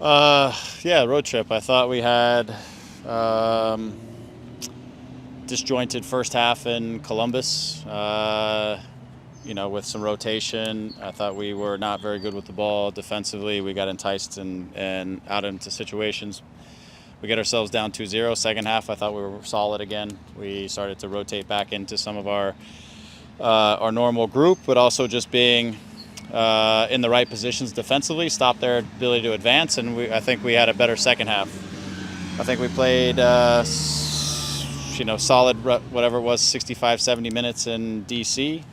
Yeah, road trip. I thought we had disjointed first half in Columbus. With some rotation. I thought we were not very good with the ball defensively. We got enticed and out into situations. We get ourselves down 2-0. Second half, I thought we were solid again. We started to rotate back into some of our normal group, but also just being in the right positions defensively, stopped their ability to advance, and I think we had a better second half. I think we played, solid, whatever it was, 65, 70 minutes in D.C.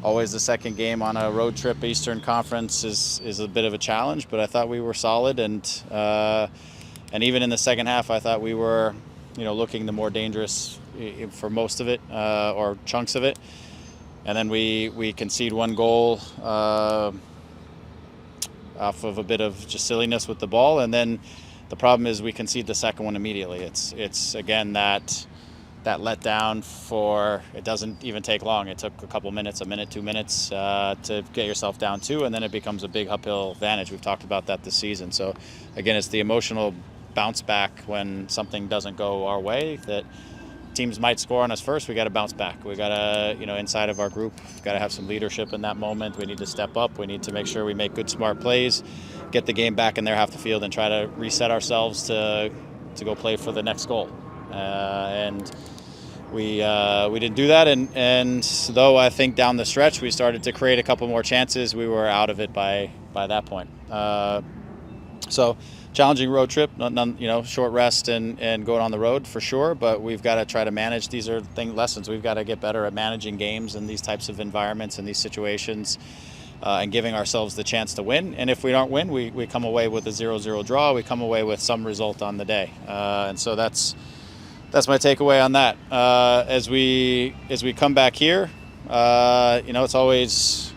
Always the second game on a road trip, Eastern Conference, is a bit of a challenge, but I thought we were solid, and even in the second half, I thought we were, looking the more dangerous for most of it, or chunks of it. And then we concede one goal off of a bit of just silliness with the ball, and then the problem is we concede the second one immediately. It's again that letdown for, it doesn't even take long. It took a couple minutes, a minute, 2 minutes to get yourself down 2, and then it becomes a big uphill advantage. We've talked about that this season. So again, it's the emotional bounce back when something doesn't go our way that teams might score on us first. We got to bounce back. We got to, inside of our group, got to have some leadership in that moment. We need to step up. We need to make sure we make good, smart plays, get the game back in their half the field, and try to reset ourselves to go play for the next goal. And we didn't do that. And though I think down the stretch we started to create a couple more chances, we were out of it by that point. So challenging road trip, short rest and going on the road for sure, but we've got to try to manage. These are lessons. We've got to get better at managing games in these types of environments and these situations, and giving ourselves the chance to win. And if we don't win, we come away with a 0-0 draw. We come away with some result on the day. And so that's my takeaway on that. As we come back here, it's always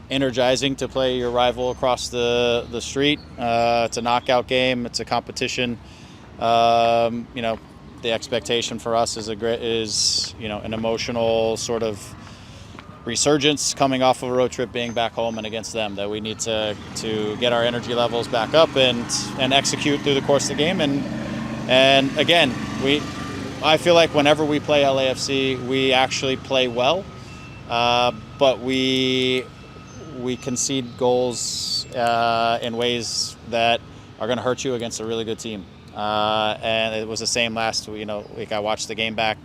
energizing to play your rival across the street. It's a knockout game. It's a competition. The expectation for us is an emotional sort of resurgence coming off of a road trip, being back home and against them, that we need to get our energy levels back up and execute through the course of the game. And again, I feel like whenever we play LAFC, we actually play well, but we concede goals in ways that are going to hurt you against a really good team. And it was the same last week. I watched the game back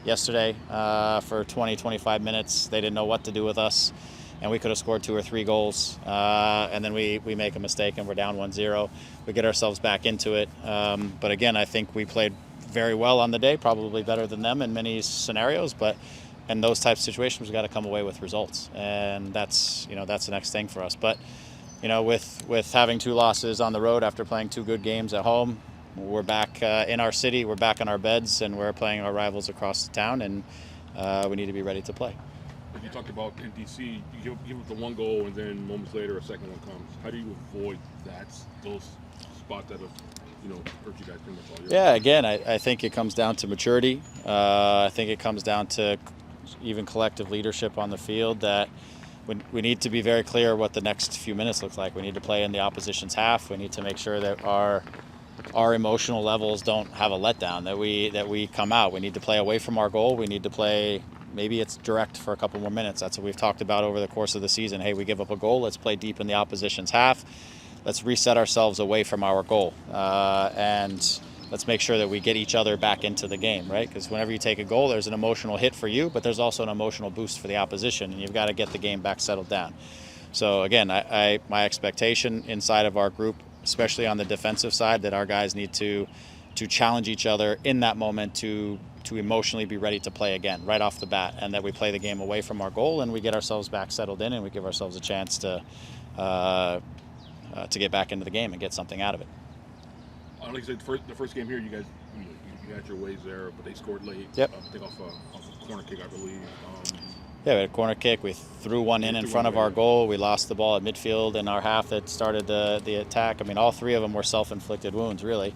yesterday for 20, 25 minutes. They didn't know what to do with us, and we could have scored 2 or 3 goals. And then we make a mistake and we're down 1-0. We get ourselves back into it. But again, I think we played very well on the day, probably better than them in many scenarios, but in those types of situations, we've got to come away with results, and that's the next thing for us. But with having 2 losses on the road after playing 2 good games at home, we're back in our city, we're back in our beds, and we're playing our rivals across the town, and we need to be ready to play. You talked about in DC, you give up the 1 goal, and then moments later a second one comes. How do you avoid those spots that have hurt you guys pretty much all year? Yeah, again, I think it comes down to maturity. I think it comes down to even collective leadership on the field, that we need to be very clear what the next few minutes look like. We need to play in the opposition's half. We need to make sure that our emotional levels don't have a letdown, that we come out. We need to play away from our goal. We need to play, maybe it's direct for a couple more minutes. That's what we've talked about over the course of the season. Hey, we give up a goal, let's play deep in the opposition's half. Let's reset ourselves away from our goal, and let's make sure that we get each other back into the game, right? Because whenever you take a goal, there's an emotional hit for you, but there's also an emotional boost for the opposition, and you've got to get the game back settled down. So again, my expectation inside of our group, especially on the defensive side, that our guys need to challenge each other in that moment to emotionally be ready to play again right off the bat, and that we play the game away from our goal and we get ourselves back settled in, and we give ourselves a chance to get back into the game and get something out of it. Like I said, the first game here, you guys you got your ways there, but they scored late. Yep. I think off a corner kick, I believe. Yeah, we had a corner kick. We threw one in front of our goal. We lost the ball at midfield in our half that started the attack. I mean, all 3 of them were self-inflicted wounds, really,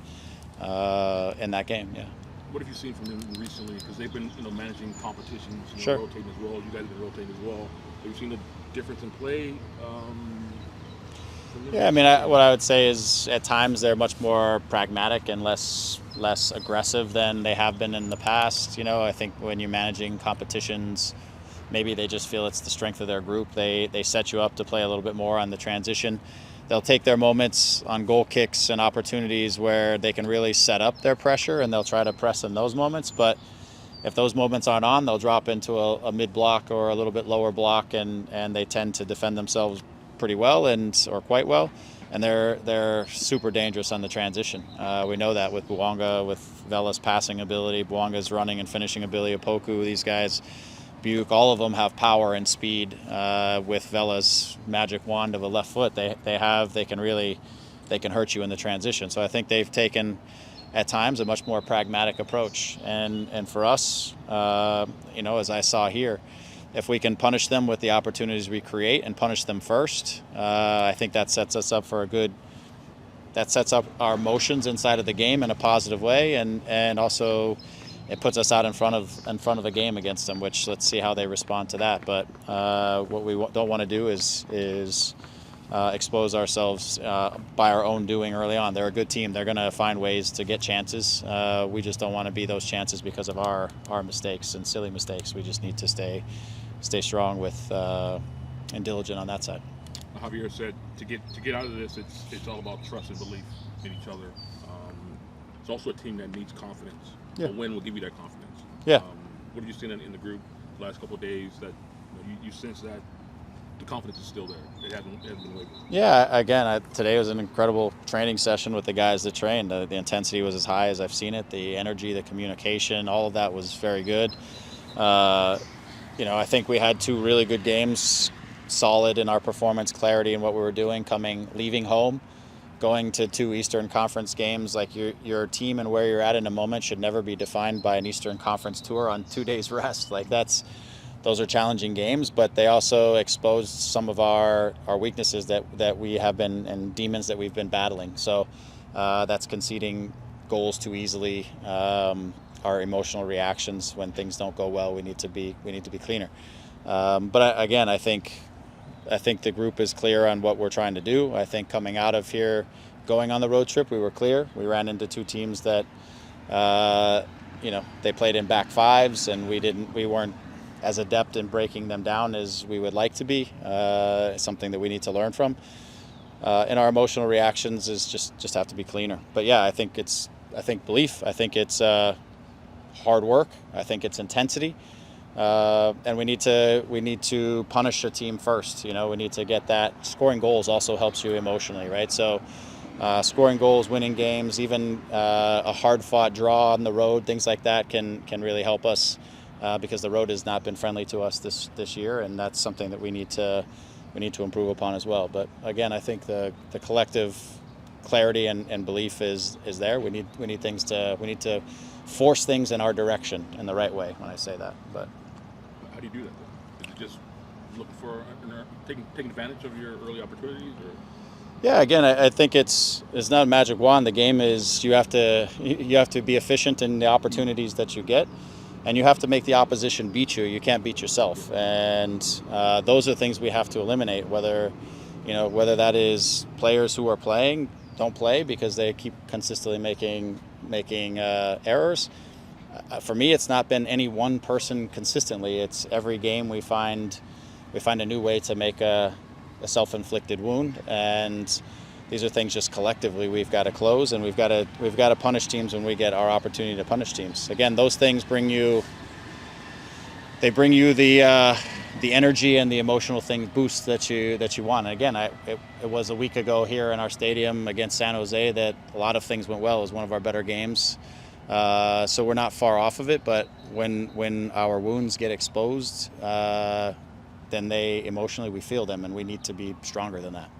in that game. Yeah. What have you seen from them recently? Because they've been managing competitions, Sure. rotating as well. You guys have been rotating as well. Have you seen a difference in play? from them? Yeah, I mean, what I would say is at times they're much more pragmatic and less aggressive than they have been in the past. I think when you're managing competitions, maybe they just feel it's the strength of their group. They set you up to play a little bit more on the transition. They'll take their moments on goal kicks and opportunities where they can really set up their pressure, and they'll try to press in those moments. But if those moments aren't on, they'll drop into a mid block or a little bit lower block, and they tend to defend themselves pretty well or quite well. And they're super dangerous on the transition. We know that with Bouanga, with Vela's passing ability, Bouanga's running and finishing ability, Opoku, these guys, Buke, all of them have power and speed. With Vela's magic wand of a left foot, they can hurt you in the transition. So I think they've taken at times a much more pragmatic approach. And for us, as I saw here, if we can punish them with the opportunities we create and punish them first, I think that sets us up that sets up our motions inside of the game in a positive way, and also it puts us out in front of the game against them, which let's see how they respond to that. But what we don't want to do is expose ourselves by our own doing early on. They're a good team. They're going to find ways to get chances. We just don't want to be those chances because of our mistakes and silly mistakes. We just need to stay strong and diligent on that side. Javier said to get out of this, it's all about trust and belief in each other. It's also a team that needs confidence. Yeah. A win will give you that confidence. Yeah. What have you seen in the group the last couple of days that you sense that the confidence is still there? It hasn't been wavering. Yeah, again, today was an incredible training session with the guys that trained. The intensity was as high as I've seen it. The energy, the communication, all of that was very good. I think we had two really good games, solid in our performance, clarity in what we were doing, leaving home, going to two Eastern Conference games. Like your team and where you're at in a moment should never be defined by an Eastern Conference tour on 2 days rest. Like those are challenging games, but they also exposed some of our weaknesses that we have been, and demons that we've been battling. So that's conceding goals too easily. Our emotional reactions when things don't go well, we need to be cleaner. But again, I think the group is clear on what we're trying to do. I think coming out of here, going on the road trip, we were clear. We ran into two teams that, they played in back fives, and we weren't as adept in breaking them down as we would like to be. Something that we need to learn from. And our emotional reactions is just have to be cleaner. But yeah, I think belief. I think it's hard work. I think it's intensity. And we need to punish a team first. We need to get that. Scoring goals also helps you emotionally, right? So scoring goals, winning games, even a hard-fought draw on the road, things like that can really help us because the road has not been friendly to us this year, and that's something that we need to improve upon as well. But again, I think the collective clarity and belief is there. We need to force things in our direction in the right way when I say that. But how do you do that then? Is it just looking for taking advantage of your early opportunities, or? Yeah, again, I think it's not a magic wand. The game is you have to be efficient in the opportunities that you get, and you have to make the opposition beat you. You can't beat yourself, and those are things we have to eliminate. Whether that is players who are playing don't play because they keep consistently making errors. For me, it's not been any one person consistently. It's every game we find a new way to make a self-inflicted wound, and these are things just collectively we've got to close, and we've got to punish teams when we get our opportunity to punish teams. Again, those things bring you the energy and the emotional boost that you want. And again, it was a week ago here in our stadium against San Jose that a lot of things went well. It was one of our better games. So we're not far off of it, but when our wounds get exposed, then emotionally we feel them, and we need to be stronger than that.